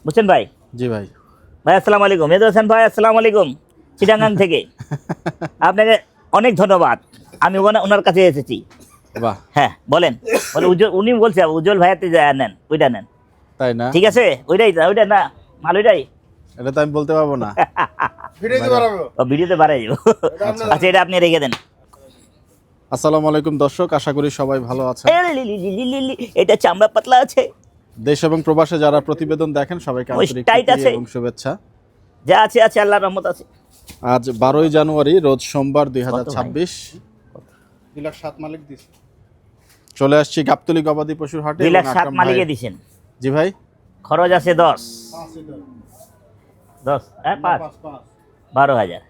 বুঝছেন ভাই? জি ভাই। ভাই আসসালামু আলাইকুম। মেহেদি হাসান ভাই আসসালামু আলাইকুম, চিটাগাং থেকে। আপনাকে অনেক ধন্যবাদ, আমি ওনার কাছে এসেছি। বাহ, হ্যাঁ বলেন। বলে উজ্জ্বল, উনি বলছে উজ্জ্বল ভাইয়াতে নেন, ওইটা নেন। তাই না? ঠিক আছে, ওইটা না, মাল ওইটাই। এটা তো আমি বলতে পারবো না। ভিডিওতে বাড়াই যাবো। আচ্ছা, এটা আপনি রেখে দেন। আসসালামু আলাইকুম দর্শক, আশা করি সবাই ভালো আছেন। এটা চামড়া পাতলা আছে। দেশ এবং প্রবাসে যারা প্রতিবেদন দেখেন সবাইকে আন্তরিক টাইট প্রীতি আছে। এবং শুভেচ্ছা। যা আছে আছে, আল্লাহর রহমত আছে। আজ 12ই জানুয়ারি, রোজ সোমবার 2026। 2,07,000 মালিক দিছে। চলে আসছি গাবতলী গবাদি পশুর হাটে। 2,07,000 মালিকে দিছেন। জি ভাই। খরচ আছে 10 হ্যাঁ 5 12,000।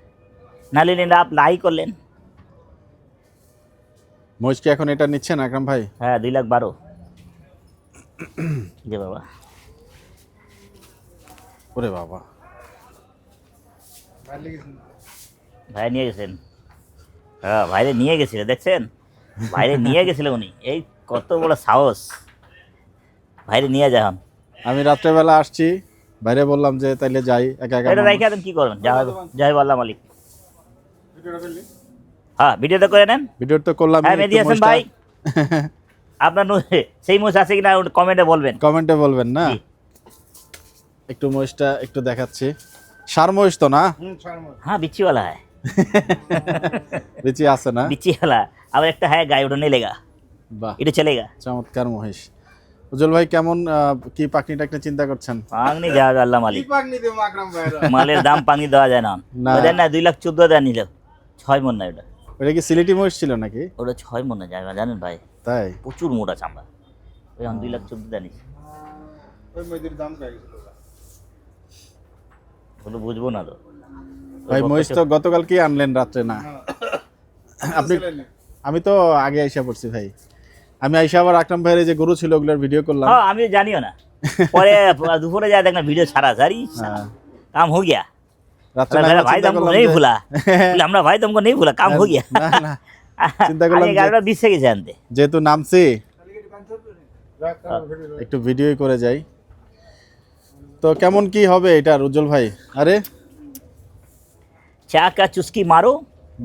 নালি নিলে আপ লাই করলেন। মহিষ কি এখন এটা নিচ্ছেন আকরাম ভাই? হ্যাঁ 2,12,000। জি বাবা। ওরে বাবা, ভাই নিয়ে গেছেন। হ্যাঁ ভাইরে নিয়ে গেছিল, দেখছেন? ভাইরে নিয়ে গেছিল উনি। এই কত বড় সাহস, ভাইরে নিয়ে যান। আমি রাত্রেবেলা আসছি, বাইরে বললাম যে তাইলে যাই একা একা। এটা রেখে দেন, কি করবেন? জয় আল্লাহ মালিক। হ্যাঁ ভিডিওটা করে নেন। ভিডিও তো করলাম। হ্যাঁ মেহেদি হাসান ভাই, আপনার সেই মোষ আছে কিনা কমেন্টে বলবেন। কমেন্টে বলবেন না? জি। একটু মহিষটা একটু দেখাচ্ছি। সার মহিষ তো না? হ্যাঁ বিচিওয়ালা হ্যাঁ। বেঁচে আছে না? বিচিওয়ালা। আবার একটা হ্যাঁ গায়ে উঠে লেগা, বাহ, এটা চলেগা। চমৎকার মহিষ। উজ্জ্বল ভাই কেমন কি পাকনি টাকনি চিন্তা করছেন? পাংনি দেওয়া যাবে আল্লাহ মালিক। পাক নিতে আকরাম ভাইরা। মালের দাম পানি দেওয়া যায় না। না। ওদের না 2,14,000 নিল। 6 মন না ওটা। ওটা কি সিলেটি মহিষ ছিল নাকি? ওটা 6 মন না জায়গা, জানেন ভাই? তাই? প্রচুর মোটা চামড়া। ওই 2,14,000 নিচ্ছে। ওই মইদের দাম কয় গেছিল? ওগুলো বুঝবো না তো ভাই মহিষ তো গতকাল কি আনলেন রাত্রে না? আপনি? আমি তো আগে আইসা পড়ছি ভাই। আমি আইসা আবার আকরাম ভাইয়ের যে গরু ছিল ওগুলোর ভিডিও করলাম। হ্যাঁ আমি জানিও না। পরে দুপুরে যায় দেখলাম ভিডিও ছাড়া সারি হ্যাঁ। কাম হো গিয়া। রাত্রে अरे भाई तुमको नहीं भूला, बोले हमरा भाई तुमको नहीं भूला, काम हो गया। না না, চিন্তা করলাম আগে যে 11:20 থেকে জানতে। যেহেতু নামছি একটু ভিডিও করে যাই। তো কেমন কি হবে এটা উজ্জ্বল ভাই? আরে चा का चुस्की मारो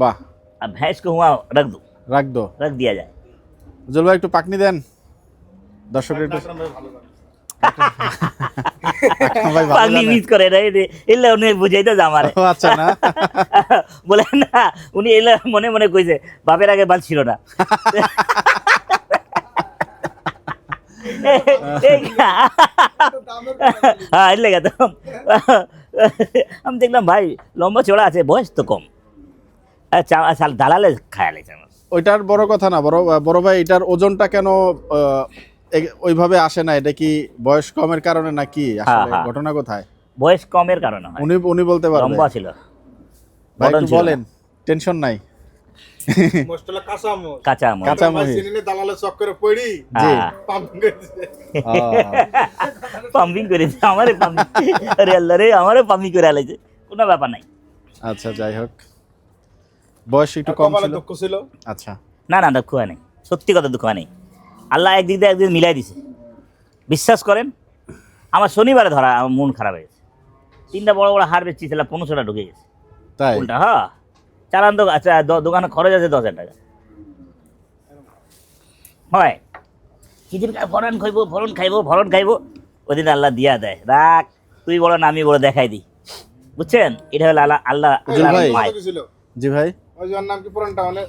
বাহ, और भैंस को हुआ रख दो, রাখ দো। रख दिया जाए। উজ্জ্বল ভাই একটু পাকনি দেন দর্শকের একটু। আকরাম ভাই ভালো জানে। আকরাম ভাই ভালো পাগনি জানে। মিস করে রে রে এলে উনি বুঝাইতে জামারে। ও আচ্ছা না। বলে না উনি এলে মনে মনে কইছে বাপের আগে বাল ছিল না। হ্যাঁ এলে গেত। আমি দেখলাম ভাই লম্বা চড়া আছে, বয়স তো কম। আচ্ছা দালালে খায়ালেছে আমার। ওইটার বড় কথা না, বড় ভাই এটার ওজনটা কেন ওইভাবে আসে না? এটা কি বয়স কমের কারণে নাকি আসলে হ্যাঁ। ঘটনা কোথায়? বয়স কমের কারণে হয়। উনি বলতে পারবেন। লম্বা ছিল, ভাই বদন একটু ছিল না। বলেন, টেনশন নাই। মোস্টলা কাঁচা মোষ। কাঁচা মন। কাঁচা আকরাম ভাই মহিষ। চিনিলে দালালে চক্করে পড়ি জি। পাম্পিং করে দিছে। পাম্পিং করেছে আমারে, পাম্পিং। আরে আল্লাহ রে, আমারে পাম্পিং করে আলাইছে, কোনো ব্যাপার নাই। আচ্ছা যাই হোক, বয়স একটু কম কপালে ছিল। দুঃখ ছিল। আচ্ছা না না দুঃখ হয় নাই, সত্যি কথা দুঃখ হয় নাই। আল্লাহ একদিক দিয়ে একদিন মিলাই দিছে। বিশ্বাস করেন, আমার শনিবারে ধরা আমার মন খারাপ হয়ে গেছে। 3টা বড় বড় হার বেচছি, ছিল 1500 টাকা ঢুকে গেছে তাই? উল্টা। হ্যাঁ চালান তো, আচ্ছা দোকানে খরচ আছে 10,000 টাকা। হয় কিছুদিন ফরন খাইবো ওই দিন আল্লাহ দিয়া দেয়, রাখ তুই বড় না আমি বড় দেখাই দিই। বুঝছেন? এটা হলো আল্লাহ আল্লাহ উজ্জ্বল ভাই। মায়। কত ছিল? জি ভাই। ওই যার নাম কি পুরানটা মানে?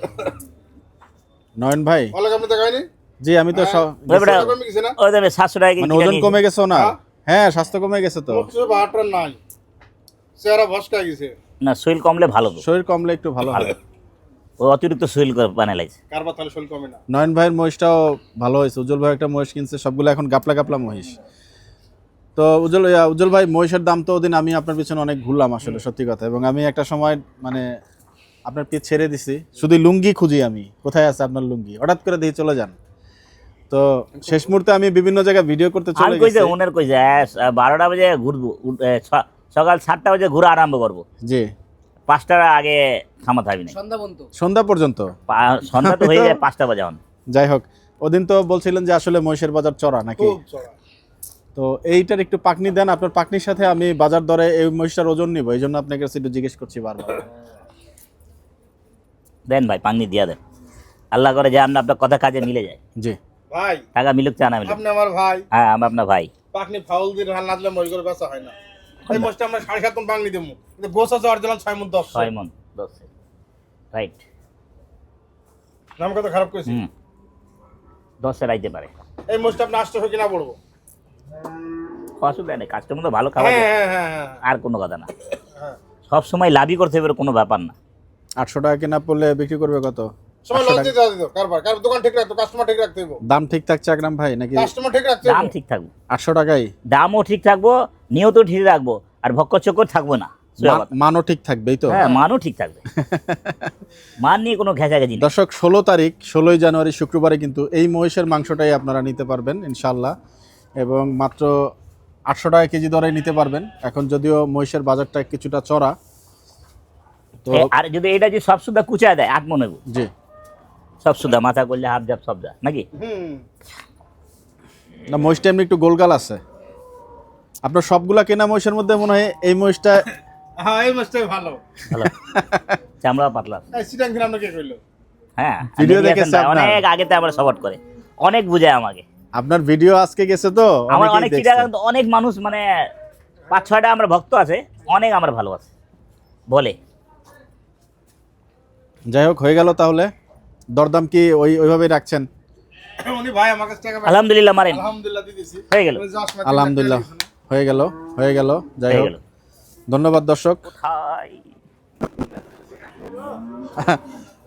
নয়ন ভাই। ওলা আপনি দেখাইনি? জি আমি তো ওই বেটা, কমে গেছে না? ওই দেবে 700 টাকা মানে কেজি ওজন নিয়েছে। কমে গেছে না? হ্যাঁ? হ্যাঁ স্বাস্থ্য কমে গেছে তো। মুখ চুপ হাটটা নাই। চেহারা ভস্কা গেছে। না শরীর কমলে ভালো তো। শরীর কমলে একটু ভালো হবে। ও অতিরিক্ত শরীর বানাই লাগছে। কারবার তাহলে শরীর কমে না। নয়ন ভাইয়ের মহিষটাও ভালো হয়েছে। উজ্জ্বল ভাই একটা মহিষ কিনছে, সবগুলো এখন গাপলা গাপলা মহিষ। তো উজ্জ্বল ভাই মহিষের দাম তো ওদিন আমি আপনার পিছনে অনেক ঘুরলাম আসলে, সত্যি কথা। এবং আমি একটা সময় মানে আপনার পিছ ছেড়ে দিছি, শুধু লুঙ্গি খুঁজি আমি, কোথায় আছে আপনার লুঙ্গি, হঠাৎ করে দিয়ে চলে যান। তো শেষ মুহূর্তে আমি বিভিন্ন জায়গায় ভিডিও করতে চলে আমি কইছে গেছি। ওনার কইছে 12টা বাজে ঘুরবো, সকাল 7টা বাজে ঘুরা আরম্ভ করবো, জি 5টার আগে থামাতে হবে না। সন্ধ্যা পর্যন্ত। সন্ধ্যা তো হয়ে যায় 5টা বাজে এখন। যাই হোক, ওদিন তো বলছিলেন যে আসলে মহিষের বাজার চড়া নাকি? খুব চড়া। তো এইটার একটু পাকনি দেন, আপনার পাকনির সাথে আমি বাজার দরে এই মহিষটার ওজন নিব, এই জন্য আপনাকে কাছে একটু জিজ্ঞেস করছি বারবার। দেন ভাই, পাঙ্গি দিয়া দেন। আল্লাহ করে যে আমরা আপনার কথা কাজে মিলে যায়। জি ভাই টাকা মিলুক চা না মিলুক, আপনি আমার ভাই, হ্যাঁ আমরা আপনার ভাই। পাকনি ফাউল দিয়ে রান না দিলে মহিষ করে বেচা হয় না। এই মোষটা আমরা 7.5 মণ পাকনি দেবো, কিন্তু গোছ আছে অরিজিনাল 6 মণ 10। 6 মণ 10, রাইট। নাম কথা খারাপ কইছি। 10 আইতে পারে, এই মোষটা আপনি 800 কিনা পড়বো। অসুবিধা নেই, কাস্টমার তো ভালো খাবার হ্যাঁ দেয়, হ্যাঁ হ্যাঁ হ্যাঁ আর কোনো কথা না। হ্যাঁ। সব সময় লাভই করতে হবে কোনো ব্যাপার না। 800 টাকা কেনা পড়লে বিক্রি করবে কত? সময় লস দিতে দিতে কারবার দোকান ঠিক রাখতো, কাস্টমার ঠিক রাখতে হইব। দাম ঠিক থাকছে আকরাম ভাই নাকি? কাস্টমার ঠিক রাখতে দাম হইব। ঠিক থাকবো, 800 টাকাই দামও ঠিক থাকবো, নিয়ত ঠিক রাখবো, আর ভক্কর চক্কর থাকবো না। মানও ঠিক থাকবেই তো? হ্যাঁ, মানও ঠিক থাকবে, মান নিয়ে কোনো ঘেঁচাঘেঁচি নেই। দর্শক 16 তারিখ 16ই জানুয়ারি শুক্রবারে কিন্তু এই মহিষের মাংসটাই আপনারা নিতে পারবেন ইনশাল্লাহ, এবং মাত্র 800 টাকা কেজি দরে নিতে পারবেন। এখন যদিও মহিষের বাজারটা কিছুটা চড়া, তো আর যদি এটা যে সব সুদ্ধা কুচায় দেয় 8 মনে, জি সব সুদ্ধা মাথা করলে হাফ জাপ সব যা নাকি। না, মহিষটা এমনি একটু গোলগাল আছে। আপনার সবগুলা কেনা মহিষের মধ্যে মনে হয় এই মহিষটা হ্যাঁ এই মোষটাই ভালো। ভালো, চামড়া পাতলা। এই সিটাং দিন আপনাকে কইলো। হ্যাঁ, ভিডিও দেখেছেন দেখেছে ভাই, আপনার? অনেক আগেতে আমরা সাপোর্ট করে, অনেক বুঝায় আমাকে। আপনার ভিডিও আজকে গেছে তো আমার অনেকেই অনেক দেখছে। চিটাগাং তো অনেক মানুষ, মানে 5-6টা আমার ভক্ত আছে, অনেক আমার ভালো আছে বলে। যাই হোক, হয়ে গেল তাহলে। দরদাম কি ওইভাবেই রাখছেন? উনি ভাই আমার কাছে টাকা পায়। আলহামদুলিল্লাহ মারেন, আলহামদুলিল্লাহ দিয়ে দিছি। হয়ে গেল, তুমি যাস না, আলহামদুলিল্লাহ হয়ে গেল, হয়ে গেল। যাই হয়ে হোক, গেল। ধন্যবাদ দর্শক। কোথায়?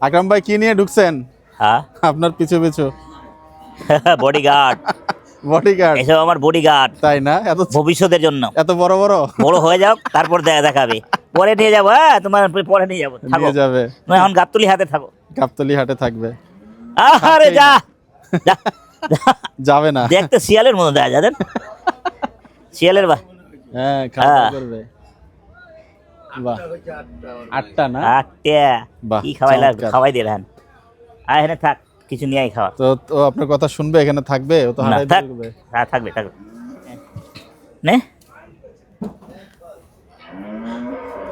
আকরাম ভাই কি নিয়ে ঢুকছেন হ্যাঁ, আপনার পিছু পিছু? Bodyguard, bodyguard? এসব আমার বডিগার্ড, তাই না? এত ভবিষ্যতের জন্য। এত বড় বড় বড় হয়ে যাও, তারপর দেখাবে, পরে নিয়ে যাবো। হ্যাঁ, তোমার পরে নিয়ে যাবো, থাকো। নিয়ে যাবে? নয় এখন গাবতলি হাতে থাকো। গাবতলি হাটে থাকবে? আরে যা যা, যা। যাবে না? দেখতে শিয়ালের মতো দেয়, জানেন, শিয়ালের বা হ্যাঁ, খাওয়া হ্যাঁ। করবে। বাহ, 8টা না? আটটা বাহ, কি খাওয়াইলা, চমৎকার। খাওয়াই দিয়ে রান। আর এখানে থাক, কিছু নিয়ে আই খাওয়া। তো তো আপনার কথা শুনবে, এখানে থাকবে? ও তো না, হারাই থাক। দিবে। হ্যাঁ, থাকবে থাকবে। নে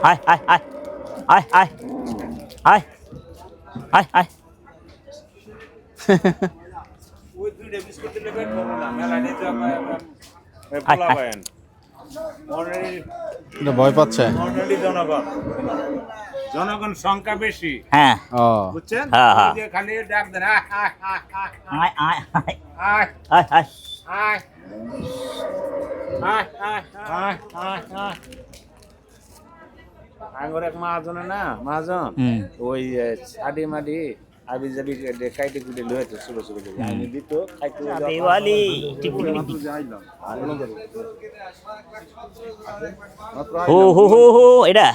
আয় আয় আয় আয় আয় আয় আয় আয়। আয়, আয়। এটা ভয় পাচ্ছে? জনগণ সংখ্যা বেশি হ্যাঁ, ও বুঝছেন, হ্যাঁ, হ্যাঁ। এই যে খালি ডাক দেন আয় আয় আয় আয় আয় আয় আয় আয় আয়। আয় আয় আয় আয় আয় আয়। আঙ্গুর এক মহাজন না, মহাজন হুম। ওই ছাড়ি মাডি আবি যাবি খাইতে কুটে লইতে ছোট ছোট করে আমি দিত খাইতে দিওয়ালি টিপি হো হো হো হো, এটা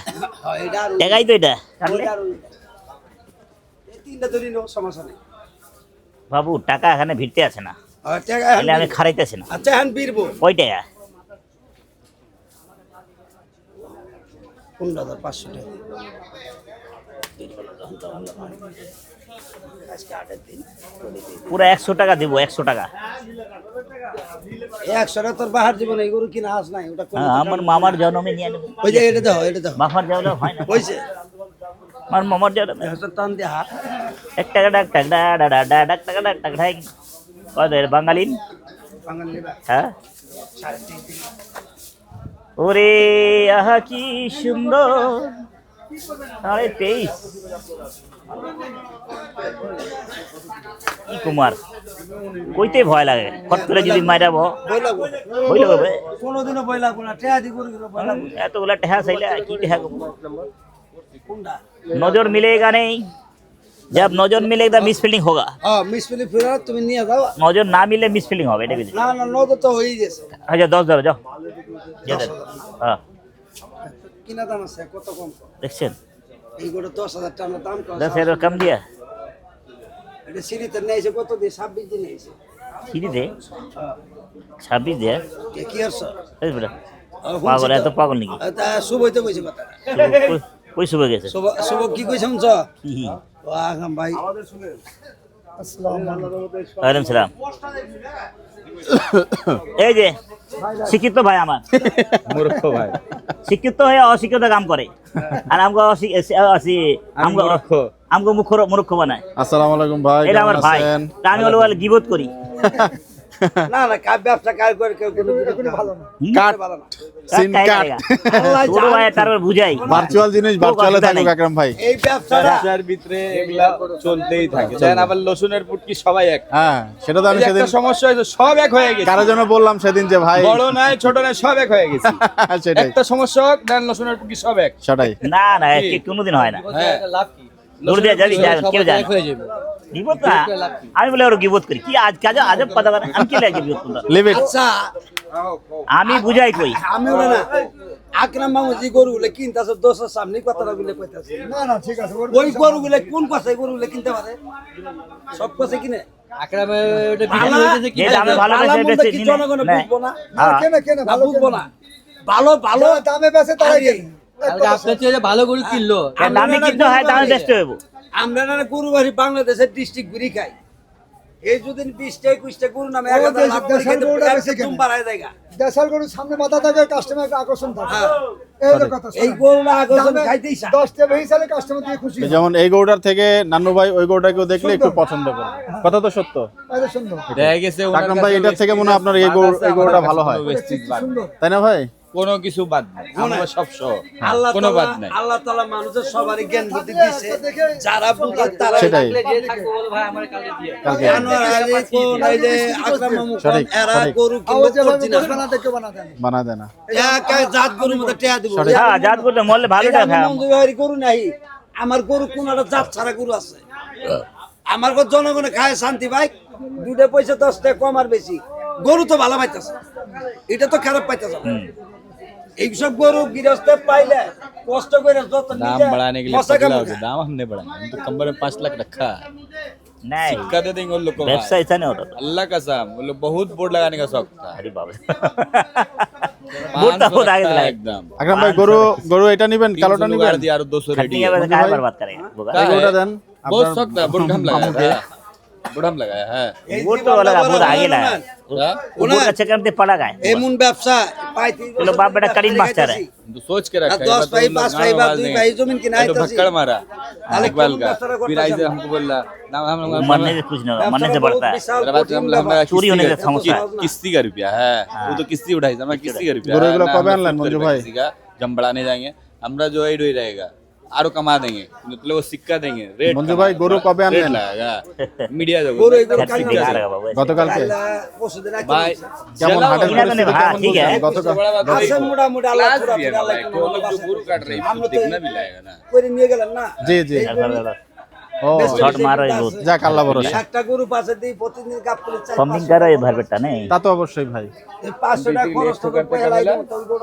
টেকাই তো, এটা কাটলে। বাবু, টাকা এখানে ভিড়তে আছে না, তাহলে আমি খারাইতেছি না। আচ্ছা হ্যাঁ বীরবো ওই টাকা 15,500 টাকা পুরো 100 টাকা দিব, 100 টাকা। 100 টাকা তোর বাহার জীবন এই গরু কিনা আস নাই ওটা হ্যাঁ, আমার মামার জন্মে নিয়ে নেব। ওই যে এটা দাও এটা দাও বাফার জন্মে হয় না, হইছে আমার মামার জন্মে। 100 টান দিয়ে হাত 1 টাকা ডাক টাক ডা ডা ডা ডা ডাক টাকা ডাক টাক ঢাই। ওদের বাঙালিন। বাঙালি নেবা হ্যাঁ, ওরে আহা কি সুন্দর। 23.5 কি কুমার, কইতে ভয় লাগে, ফট করে যদি মাইরাব বই লাগবো বই লাগবে। কোনোদিনও বই লাগবো না টেয়া দি গরু কিনা বই লাগবো এতগুলা টেহা চাইলে কি টেহা করবো? কোনটা नजर मिलेगा नहीं, जब नजर मिलेगा मिस फीलिंग होगा। মিস ফিলি ফিরা তুমি নিয়ে যাও नजर ना मिले मिस फीलिंग হবে, এটা বুঝলি? না না নদ তো হয়ে গেছে আচ্ছা 10 ধরো, যাও দিয়ে দেন। হ্যাঁ, কিনা দাম আছে কত কম দেখছেন, এই গরু 10,000 টাকা দাম কম 10 কম দিয়া এটা সিঁড়িতে নিয়েছে কত দিয়ে 26 দিন নিয়েছে সিঁড়ি দে 26 দে। কি আর স্যার এই বেটা পাগল, এত পাগল নাকি? তা শুভ হইতে কইছে কথা কই শুবে গেছে? শুভ শুভ কি কইছে শুনছ কি? আগাম ভাই ওয়ালাইকুম সালাম। এই যে শিক্ষিত ভাই আমার, মূর্খ ভাই শিক্ষিত হয়ে অশিক্ষিত কাম করে আর আমগো আমগো মূর্খ বানায়। আসসালামু আলাইকুম ভাই, এটা কেমন আমার ভাই, আছেন? তা আমি বলে গিবত করি। না না ব্যবসা কাজ করে কেউ কোনো ভালো না কাট ভালো না সিন কাট আল্লাহ ছোট ভাই তারপর বুঝাই ভার্চুয়াল জিনিস ভার্চুয়ালে কথা থাকুক নাই। আকরাম ভাই। এই ব্যবসাটা ব্যবসার ভিতরে এগুলা চলতেই থাকে। দেন আবার লসুনের পুটকি সবাই এক। হ্যাঁ, সেটা তো আমি এই যে সেদিন একটা সমস্যা হয়েছে, সব এক হয়ে গেছে। কারোর জন্য বললাম সেদিন যে ভাই বড় নাই ছোট নাই সব এক হয়ে গেছে। সেটাই একটা সমস্যা হোক, দেন লসুনের পুটকি সব এক। সেটাই না না কোনোদিন হয় না। হ্যাঁ দূর দিয়ে যাবি কেউ যায় গিবত না, আমি বলে ওর গিবত করি কি আজ কাজ আজব কথা বলে, আমি কি লাগে গিবত করতে? Leave it. আচ্ছা আমি বুঝাই কই আমি বলে না আকরাম মামু যে গরুগুলো কিনতেছে দোষের সামনে কথাটা গুলো কইতাছে না না ঠিক আছে ওই গরুগুলো কোন কথায় গরুগুলো কিনতে পারে সব কথা কিনে যে দামে ভালো বেচে বেচে নিলে জনগণ নেয়। বুঝবো না হ্যাঁ। না বুঝবো না ভালো ভালো দামে বেচে তারাই ভালো গরু কিনলো দামে কিনতে হয় দামে বেচতে হইব। আমরা না গরু বাড়ি বাংলাদেশের ডিস্ট্রিক্ট ঘুরি খাই এই যদি 20টা 21টা গরু নামে 1000 লাখ করে খেতে একদম বাড়ায় জায়গা দেশাল গরুর সামনে মাথা থাকে কাস্টমার আকর্ষণ থাকে হ্যাঁ। এই হলো কথা এই গরুটা আগজন খাইতেই চায় 10টা বেহিসালে কাস্টমার দিয়ে খুশি যেমন এই গরুটার থেকে নান্নু ভাই ওই গরুটাকেও দেখলে একটু পছন্দ করে, কথা তো সত্য। এটা সুন্দর দেখা গেছে আকরাম ভাই এটার থেকে মনে হয় আপনার এই গরুটা ভালো হয়, সুন্দর তাই না ভাই? কোনো কিছু বাদ নাই, আমরা সব সহ আল্লাহ কোনো বাদ তাআলা নাই। আল্লাহ তাআলা মানুষের সবারই জ্ঞান বুদ্ধি দিয়েছে যারা বুঝে তারা সেটাই। কালকে আনোয়ার আলী কোন এই যে আকরাম মামু কোন সঠিক, এরা সঠিক। গরু আওয়াজ কিনতে যেভাবে করছি না বানাতে কেউ বানাতে না বানা দেয় না। একা জাত গরুর মধ্যে টেয়া দিব হ্যাঁ জাত করলে মরলে ভালো এটা টাকা। মন্দির বাড়ি গরু নাই আমার গরু কোন একটা জাত ছাড়া গরু আছে আমার গো জনগণে খায় শান্তি ভাই 2টা পয়সা 10 টাকা কম আর বেশি গরু তো ভালো পাইতাছে এটা তো খারাপ পাইতাছে না। এইসব গরু গৃহস্থ পাইলে কষ্ট করে যত दाम নিজে बढ़ाने के लिए মশা पगला কামড়ে। हो गया, दाम हमने बढ़ाया, हम तो कमर में 5 लाख रखा है। নাই सिक्का दे देंगे उन लोग को ব্যবসা भाई। ইচ্ছা নেই ওটা। अल्लाह कसम वो लोग बहुत बोर्ड लगाने का शौक था। আরে বাবা 500 बोर्ड तो बहुत आगे रखा है चला है। एकदम। আকরাম ভাই গরু এটা নিবেন, 300 কালোটা নিবেন? लगा दिया और 200 रेडी खटनी है। के बाद काय बर्बाद करेगा बोगा। এই গরুটা দেন। बहुत আপনার शौक था, बोर्ड हम लगाया था, बोर्ड हम लगाया है। এই बोर्ड तो জীবনটা लगा বড় बहुत आगे হয় না। लगा। हाँ? वो बोर्ड का चक्कर में पड़ा गया। এমন ব্যবসা পাইতে चलो बाप बेटा करीम मास्टर है। तो सोच के रखा है, 10 मतलब भाई उन लोग 5 गाँव भाई में बात आवाज 2 देंगे। भाई जमीन की ये नहीं तो था भक्कड़ मारा ताले इकबाल कौन का, व्यवस्था फिर करता ऐसे है? हमको बोला ना हम मरने से कुछ नहीं होगा, मरने से बढ़ता है। चोरी होने का समस्या है। किस्ती का रुपया है, वो तो किस्ती उठाई था, किस्ती का रुपया गोरे है, गुलो ना कब हम आनलाइन खुद मंजू रुपया भाई? किसी का जब बढ़ाने जाएंगे हमरा जो है ही रहेगा आरो कमा देंगे, मतलब वो सिक्का देंगे रेट मंजू भाई गोरू कबे रेट आनलेन? लगेगा मीडिया जो गोरू एक खर्च दिखा रहेगा बाबू ऐसे। গতকালকে পশুদের भाई কেমন হাটের इन्हें तो नहीं পরিস্থিতি हाँ, কেমন ठीक है। বলছেন? গতকাল बड़ा बात আছে है, মোটামুটি আল্লাহ क्लास পুরা भी है পুরা भाई, আল্লাহ वो लोग जो गुरु काट रहे हैं हम लोग तो दिखना भी लगेगा ना। করে নিয়ে গেলেন না জি জি ও शॉट मारो ये बहुत। যাক আল্লাহ ভরসা। একটা গরু পাশে দিয়ে প্রতিদিন গাপ করে চাই पंपिंग करो ये भर बेटा नहीं। তা তো অবশ্যই ভাই। 500 টাকা খরচ तो করে करते পয়সা करते লাগে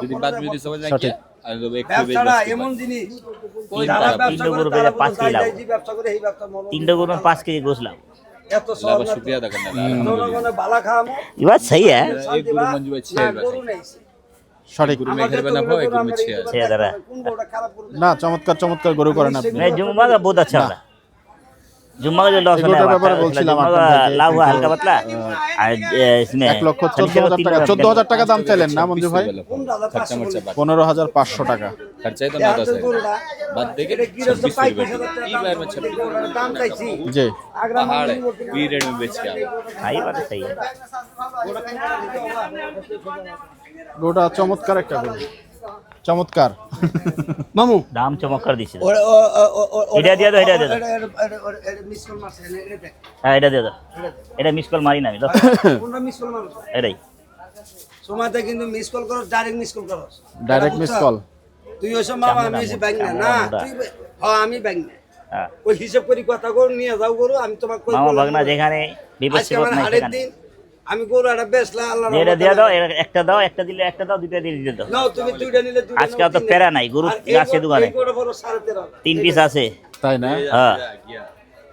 यदि बात में यदि समझ सटीक। क्या अरे तो एक ব্যবসাটা এমন জিনিস যারা ব্যবসা तीन করে गरु তারা पे 5 বলতে किलो চায় যে ব্যবসা করে এই ব্যবসা মরণ 3 गरु में 5 केजी गोश्त लाओ। এত अल्लाह সহজ का शुक्रिया अदा करना है জনগণের বালা খাওয়ামো ये बात सही है। एक गुरु मंजू भाई 6 গরু নেই সঠিক। गुरु में घर बना हुआ एक गुरु में 6 है। 6000 है। কোন গরুটা খারাপ গরু না চমৎকার চমৎকার গরু করেন আপনি। मैं जुम्मा का बहुत अच्छा होता। जुम्मा का जो लॉस एगोटार ব্যাপারে বলছিলাম जुम्मा আপনার का ভাইকে। लाभ हुआ हल्का पतला और इसमें 1,14,000 টাকা 14,000 টাকা দাম চাইলেন না মঞ্জু ভাই? কোন দাদা खर्चा मर्चा बात 15,500 টাকা। खर्चा ही तो 9-10 है গরুটা बात देखे এটা গৃহস্থ 26 পাই रुपए की बार में 26 গরুটার দাম চাইছি জি আগ্রা पहाड़ है बी रेट में बेच के आओ। हाँ ये बात तो सही है। গরুটা চমৎকার একটা গরু, চমৎকার। মামু दाम चमक कर दीजिए। ওরে এটা দিয়ে দাও, এটা দিয়ে দাও। মিস কল মারছে এটা দেখ हाँ এটা दे दो। এটা মিস কল মারি না আমি। লো কোনটা মিস কল মারছ এটাই। সময়তে কিন্তু মিস কল করো ডাইরেক্ট মিস কল করো ডাইরেক্ট মিস কল। তুই ওই সময় মামা আমি এসে ব্যাংক না না তুই হ্যাঁ আমি ব্যাংক না হ্যাঁ ওই হিসাব করি কথা গরু নিয়ে যাও গরু আমি তোমার কই মামা বাগনা যেখানে বিপদ আজকে সিপদ আমার নাই হাড়ের সেখানে। দিন আমি গরু একটা বেচলা আল্লাহ যেটা দিয়ে দাও একটা দাও, একটা দিলে একটা দাও, দুইটা দিয়ে দিতে দাও। নাও তুমি দুইটা নিলে দুইটা আজকে অত প্যারা নাই, গরু আছে দোকানে। গরু বড় 13.5 3 পিস আছে। তাই না? হ্যাঁ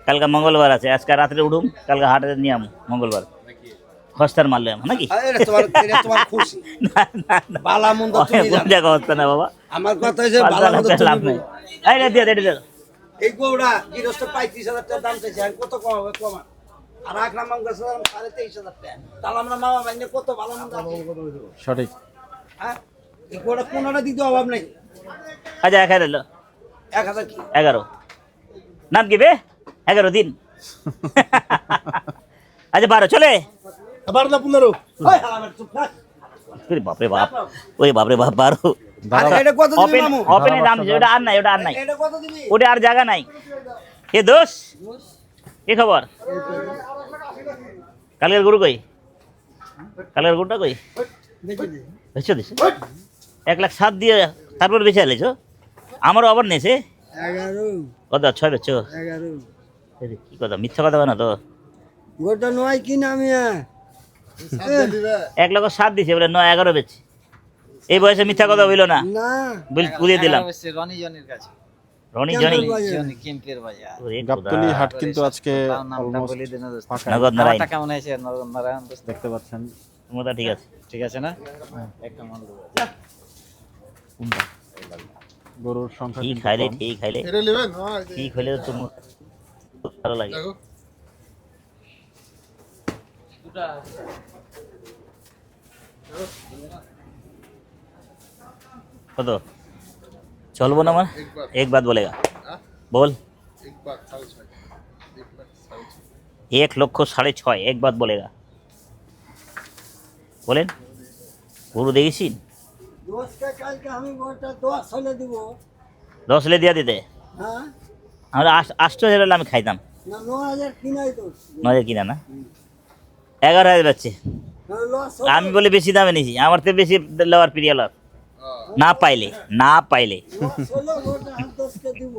কালকে মঙ্গলবার আছে, আজকে রাত্রে উঠুম, কালকে হাটে নিয়ে আম মঙ্গলবার খস্তার মারলে আম নাকি? এটা তোমার খুশি না না না বালা মন্দ তুমি কোন জানো জায়গা হচ্ছে না বাবা, আমার কথা হইছে বালা মন্দ পাল্টা লাভ তুমি নাই। এই রে দিয়ে দে, এই গরুটা গৃহস্থ 35,000 টাকা দাম চাইছে আর কত কম হবে কমা আর আকরাম মামা কাছে 23,500 টাকা। তাহলে আমরা মামা ভাইনে কত ভালো মন্দ আছি। সঠিক। হ্যাঁ এই কোটা কোনটা দিতে অভাব নাই। আচ্ছা 1000 এলো 1000 কি 11 নাম কি বে 11 দিন আচ্ছা 12 চলে আবার না 15 ওই হালামের চুপ থাক। ওরে বাপরে বাপ ওই বাপরে বাপ 12 আর এটা কত দিবি ওপেন মামু? ওপেনে দাম দিছে, ওটা আর নাই ওটা আর নাই এটা কত দিবি? ওটা আর জায়গা নাই এ দোষ কি খবর কালকের গরু কই কালকের গরুটা কই বেচে দিছে 1,07,000 দিয়ে তারপর বেচে আলেছো আমারও আবার নেছে 11 কত 6 বেচো 11 কি কথা মিথ্যা কথা বলে না তো গোটা নয় কি নামিয়া 1,07,000 দিছে বলে 9-11 বেচে এই বয়সে মিথ্যা কথা হইলো না না বুঝিয়ে দিলাম রনি জনের কাছে রনি জনি জনি কেম্পের বাজার ওরে গাবতলী খোদা। হাট কিন্তু আজকে নামটা অলমোস্ট বলে দিন দোস্ত। ফাঁকা। নগদ নারায়ণ আমারটা কেমন হয়েছে নগদ নারায়ণ দোস্ত? দেখতে পাচ্ছেন মোটা ঠিক আছে ঠিক আছে না একটা মন গরুর সংখ্যা ঠিক কিন্তু খাইলে কম। ঠিক খাইলে এটা নেবেন ঠিক হইলে তো খুব ভালো লাগে কত চলবো না আমার एक बात बोलेगा बोल 1,06,500 एक बात बोलेगा বলেন গরু দেখেছি দোষটা কালকে আমি গোটা 10 হলে দিব 10 লে দিয়া দিতে হ্যাঁ আমরা 8,000 হলে আমি খাইতাম না 9000 কিনাই তো 9,000 কিনা না 11,000 বাচ্চে লস আমি বলে বেশি দামে নিয়েছি আমার থেকে বেশি লওয়ার প্রিয় লস না পাইলে হলো গোটা 10 কে দিব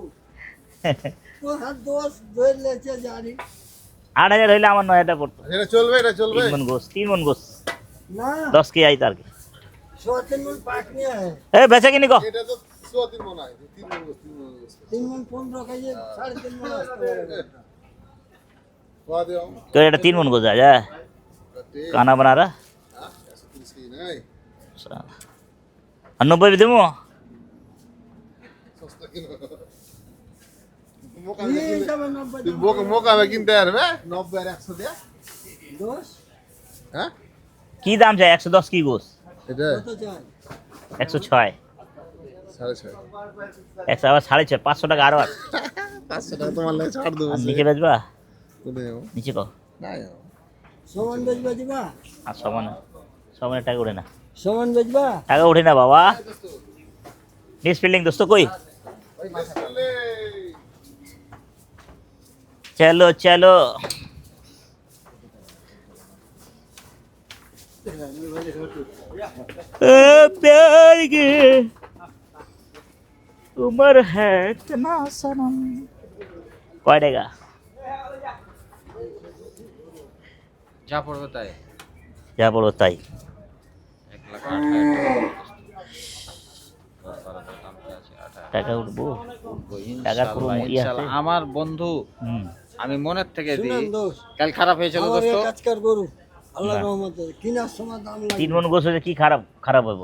তো হাত 10 ধরলেছে জানি 8,000 হইলে আমার 9,000টা পড়তো এটা চলবে এটা চলবে 3 মন গোস না 10 কে আইত আর কি सोचन मन पाक नहीं है এ বেচা কিনি কো এটা তো 3 মন হয় 3 মন 3 मन 15 का ये 3.5 मन আসতে কোয়া দিও তো এটা 3 মন গোস যা কানা बना रहा কিছু নাই 90 भी देमो সস্তা কিনো ये जब 90 তুই মোকা মে কিনতে পারবে 90 আর 100 দিয়া दोष হ্যাঁ কি দাম চাই 110 কি গোস এটা तो जान 106 6.5 100 আবার 6.5 500 টাকা আরো আছে 500 টাকা তোমার লাগে ছাড় দেবো আর নিচে বেচবা কোনে নিচে কো না सोमन बेचबा दिबा আর সমানে টাকা উঠে না सोमन बेचबा টাকা উঠে না বাবা মিস ফিল্ডিং দোস্ত কই चलो चलो प्यार की उम्र है इतना सनम पड़ेगा যা পড়বে তাই যা বলো তাই 1,08,000 টাকা উঠবো টাকা পুরো ইয়ে আছে। আমার বন্ধু হুম আমি মনের থেকে দিই सुनन दोष কাল খারাপ হয়েছিল আমার দোস্ত কাজ কর গরু আল্লাহর রহমতে কিনার সময় দাম লাগে 3 মন গোস হলে কি খারাপ হইব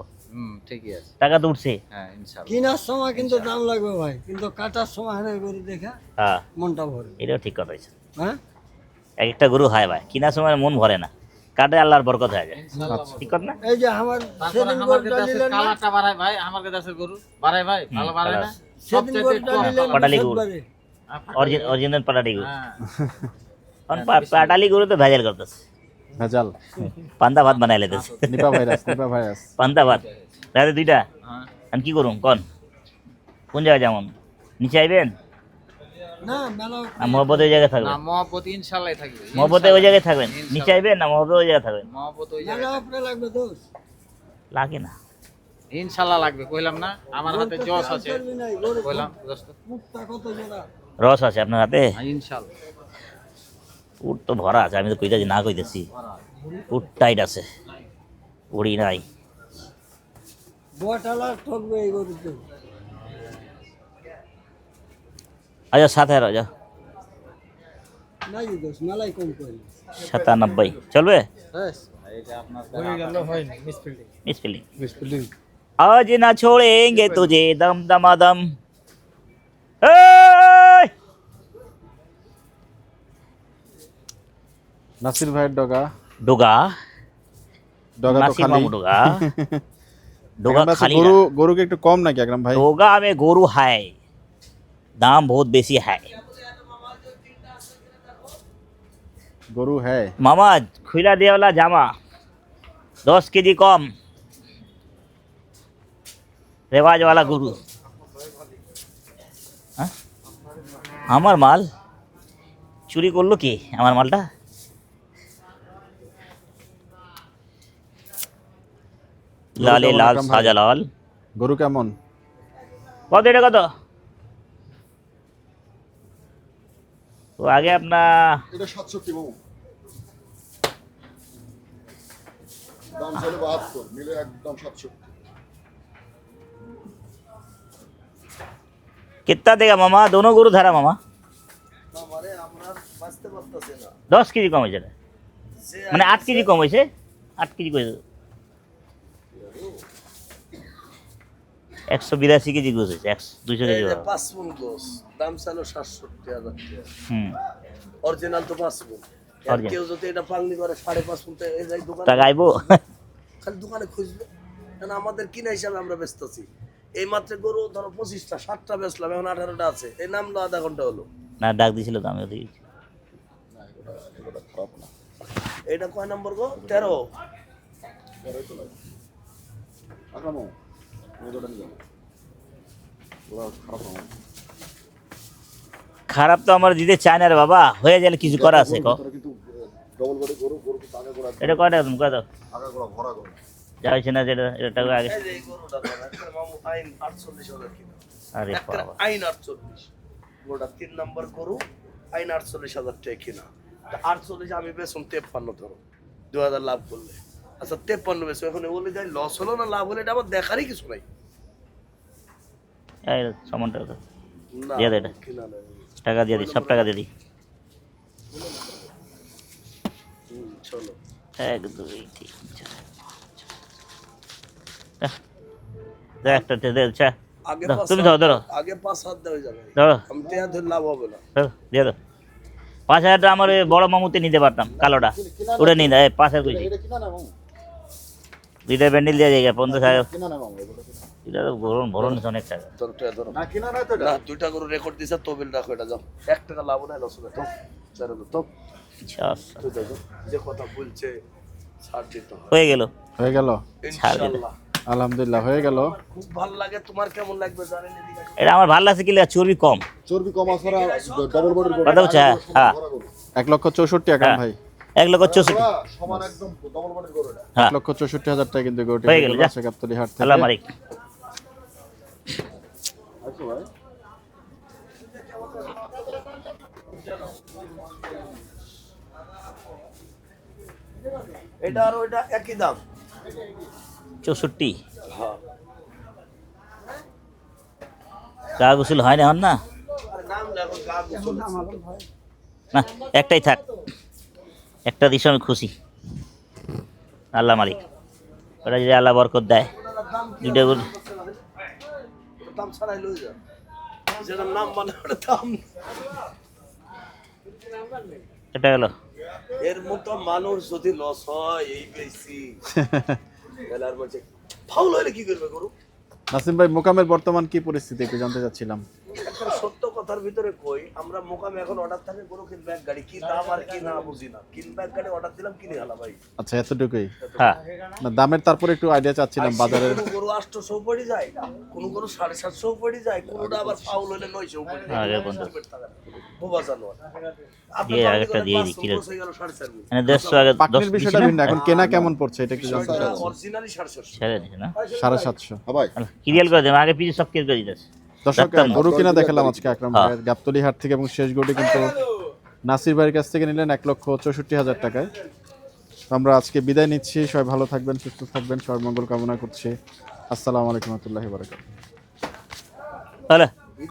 ঠিকই আছে টাকা তো উঠছে হ্যাঁ ইনশাআল্লাহ কিনার সময় কিন্তু দাম লাগবে ভাই কিন্তু কাটার সময় হারে গরু দেখা হ্যাঁ মনটা ভরে এটাও ঠিক কথা হয়েছে হ্যাঁ এক একটা গরু হয় ভাই কিনার সময় মন ভরে না কাটে আল্লাহর বরকত হয়ে যায় ঠিক কথা না এই যে আমার সেদিন গরুটা নিলেন না কালারটা বাড়ায় ভাই আমার কাছে গরু বাড়ায় ভাই ভালো বাড়ায় না সেদিন গরুটা নিলেন পাটালি গরু। বুধবারে। অরিজিনাল পাটালি গরু হ্যাঁ এখন পাটালি গরু তো ভেজাল করতেছে ভেজাল পান্তা ভাত বানাই লেতেছে নিপা ভাইরাস পান্তা ভাত রাতে 2টা হ্যাঁ আমি কি করুম কোন কোন জায়গায় যেমন নিচে আইবেন না মেলা না মহব্বত ওই জায়গায় না থাকবেন মহব্বত ইনশাআল্লাহ থাকবে মহব্বতে ওই জায়গায় থাকবেন নিচে আইবেন না মহব্বত ওই জায়গায় থাকবেন মহব্বত ওই মেলা জায়গায় আপনি লাগবে দোষ লাগে না ইনশাআল্লাহ লাগবে কইলাম না আমার হাতে জস আছে চলবি নাই গরু কইলাম দোস্ত মুখটা কত জোড়া রস আছে আপনার হাতে হ্যাঁ ইনশাআল্লাহ উট তো ভরা আছে আমি তো কইতাছি না কইতেছি উট টাইট আছে উড়ি নাই বটালা ঠকবে এই গরুতে আচ্ছা 7,000 যা নাই দোষ মেলাই কম করে 97 চলবে এটা আপনার मिस फील्डिंग आज ना छोड़ेंगे तुझे दम दमादम নাসির ভাইয়ের ডগা ডোগা ডগা তো নাসির খালি মামু ডোগা डोगा আকরাম ভাই, खाली গরু গরু কি একটু কম নাকি আকরাম ভাই? डोगा में गोरू है दाम बहुत बेसी है গরু হ্যাঁ मामा खुला दिया वाला जामा 10 केजी कम रेवाज वाला गुरु हाँ? আমার মাল চুরি করলো কি আমার মালটা লালে কেমন লাল আকরাম ভাই? সাজা লাল গরু কেমন? কত এটা কত তো আগে আপনার এটা 67 বাবু দাম ছিল 72 মিলে একদম 67 कितना देगा मामा दोनों गुरु धरा मामा আমারে আমরা বাঁচতে পারতেছি না 10 কেজি কম হয়েছে না? মানে 8 কেজি কম হয়েছে 8 কেজি করেছে 182 কেজি গোছ হয়েছে 200 কেজি হবে। 5 মণ গোস দাম ছিল 67,000 টাকা হুম অরিজিনাল তো 5 মণ Original। কেউ যদি এটা পাংলি করে 5.5 মণ তো এই যাই দোকানে টাকা আইবো খালি দোকানে খুঁজবে কারণ আমাদের কিনা হিসাবে আমরা বেচতেছি এই মাত্র গরু ধরো 25টা 7টা বেচলাম এখন 18টা আছে এই নামলো আধা ঘন্টা হলো না ডাক দিছিল তো আমি ওদিকে এটা কয় নম্বর গো 13 আকরাম বাবু ওটা নিয়ে যাও ওরা খারাপ না খারাপ তো আমার দিতে চায় না রে বাবা হয়ে গেলে কিছু করা আছে ক তোরা কিন্তু ডবল বডি গরু গরু কিন্তু আগে গোড়া এটা কয়টা তুমি কত আগা গোড়া ভরা গরু যা হয়েছে না যেটা এটা টাকা আগে এই যে এই গরুটা ধরো একটা মামু আইন 48,000 কিলো আরে একটা বাবা আইন 48 গরুটা 3 নম্বর গরু আইন 48,000 টাকা কিনা তা 48 আমি বেচুন 53 ধরো 2000 লাভ করলে আচ্ছা 53 বেচো এখন বলে যাই লস হলো না লাভ হলো এটা আমার দেখারই কিছু নাই এই সামানটা দাও। না দিয়ে দে এটা। কিনা নাই টাকা দিয়ে দি সব টাকা দিয়ে দি চলো 1 2 3 4 দেখ একটা দে চা আগে দাও, 5 তুমি ধরো ধরো আগে 5 দেওয়া যাবে ধরো আমি টেয়া ধরে লাভ হবে না ধরো, দিয়ে দাও 5,000 টাকা আমার ওই বড় মামুতে নিতে পারতাম কালোটা ওটা নিয়ে দেয় 5,000 কইছি এটা কিনা না মামু দুইটা ব্যান্ডেল দিয়ে যায় 50,000 কিনা না মামু এটা কিনা এটা তো ভরণ ভরণ অনেক টাকা ধরো টেয়া ধরো না কিনা না তো এটা না দুইটা করে রেকর্ড দিছে তবিল রাখো এটা যাও 1 টাকা লাভ নাই লস হবে তো চারো তো আচ্ছা তুই দেখো যে কথা বলছে ছাড় দিতে হয় হয়ে গেল হয়ে গেল ছাড় দিলে। ইনশাআল্লাহ আলহামদুলিল্লাহ হয়ে গেল খুব ভালো লাগে তোমার কেমন লাগবে জানেন এদিকে এটা আমার ভালো লাগছে কি চর্বি কম চর্বি কম আছে না ডবল বডির গরু কথা হচ্ছে হ্যাঁ 1,64,000 আকরাম ভাই 1,64,000 সমান একদম ডবল বডির গরু এটা হ্যাঁ 1,64,000 টাকা কিন্তু গরুটি হয়ে গেল, যা। আছে গাবতলী হাট আল্লাহ থেকে মালিক আচ্ছা ভাই এটা আর ওইটা একই দাম 64 হ্যাঁ গা গোসল হয় না এখন না আরে নাম লেখো গা গোসল না একটাই থাক একটা দিশে আমি খুশি আল্লাহ মালিক ওটা যদি আল্লাহ বরকত দেয় দুইটা গরু ওটা দাম ছাড়াই লই যা যেটা নাম মানে ওটা দাম এটা গেল এর মতো মানুষ যদি লস হয় এই বেশি গেলার বলছে ফাউল হলে কি করবে গরু নাসিম ভাই মোকামের বর্তমান কি পরিস্থিতি একটু জানতে চাচ্ছিলাম এখন সত্য কথার ভিতরে কই আমরা মোকামে এখন অর্ডার থাকে গরু কিনবে এক গাড়ি কি দাম আর কি না বুঝি না কিনবে এক গাড়ি অর্ডার দিলাম কিনে হালা ভাই আচ্ছা এতটুকুই হ্যাঁ না দামের তারপরে একটু আইডিয়া চাচ্ছিলাম বাজারের কোনো গরু 800 পড়ে যায় কোনো গরু 750 পড়ে যায় কোনোটা আবার ফাউল হলে 900 পড়ে যায় আগে পর্যন্ত। বোবা জানোয়ার আপনি দিয়ে পাবলিক আরেকটা করে দিয়ে পাঁচ দিই, কিলো। বছর হয়ে গেল 4.5 মানে 150 আগে পাকনির বিষয়টা ভিন্ন এখন কেনা কেমন পড়ছে এটা একটু জানতে চাচ্ছি অরিজিনালি 750 ছেড়ে দিছে না 750 হ্যাঁ ভাই ক্লিয়ার করে দেন আগে পিছে সব ক্লিয়ার করে দিতেছে দর্শক দেখতাম না। গরু কিনা দেখালাম আজকে আকরাম হ্যাঁ। ভাইয়ের গাবতলী হাট থেকে এবং শেষ গরুটি কিন্তু নাসির ভাইয়ের কাছ থেকে নিলেন 1,64,000 টাকায় তো আমরা আজকে বিদায় নিচ্ছি সবাই ভালো থাকবেন সুস্থ থাকবেন সবার মঙ্গল কামনা করছি আসসালামু আলাইকুম ওয়া রাহমাতুল্লাহি ওয়া বারাকাতুহু তাহলে